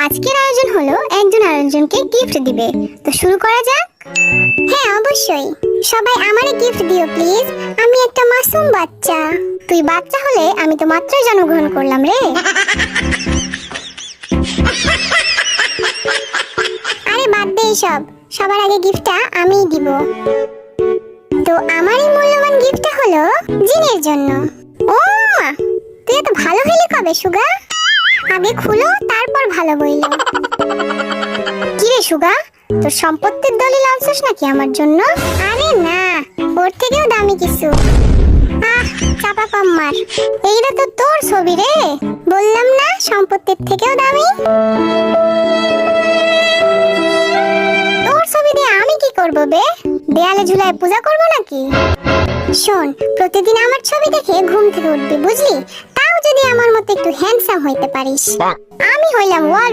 আজকের আয়োজন হলো একজন আরেকজনকে গিফট দিবে। তো শুরু করা যাক। হ্যাঁ অবশ্যই, সবাই আমারে গিফট দিও প্লিজ। আমি একটা মাসুম বাচ্চা। তুই বাচ্চা হলে আমি তো মাত্রই জন্মগ্রহণ করলাম রে। আরে বাদ দে সব, সবার আগে গিফটটা আমিই দিব। তো আমার এই মূল্যবান গিফটটা হলো জিনের জন্য। ও মা, তুই এত ভালো হলি কবে সুগা? আগে খুলো তারপর ভালো বইলো। কি রে সুগা, তোর সম্পত্তির দলিল আনছিস নাকি আমার জন্য? আরে না, ওর থেকেও দামি কিছু। চাপা কম মার। এইটা তো তোর ছবি রে, বললাম না সম্পত্তির থেকেও দামি। তোর ছবি দিয়ে আমি কি করব বে? দেয়ালে ঝুলায় পূজা করব নাকি? শোন, প্রতিদিন আমার ছবি দেখে ঘুম থেকে উঠবি বুঝলি? তাও যদি আমার মতো একটু হ্যান্ডসাম হইতে পারিস। আমি হইলাম ওয়াল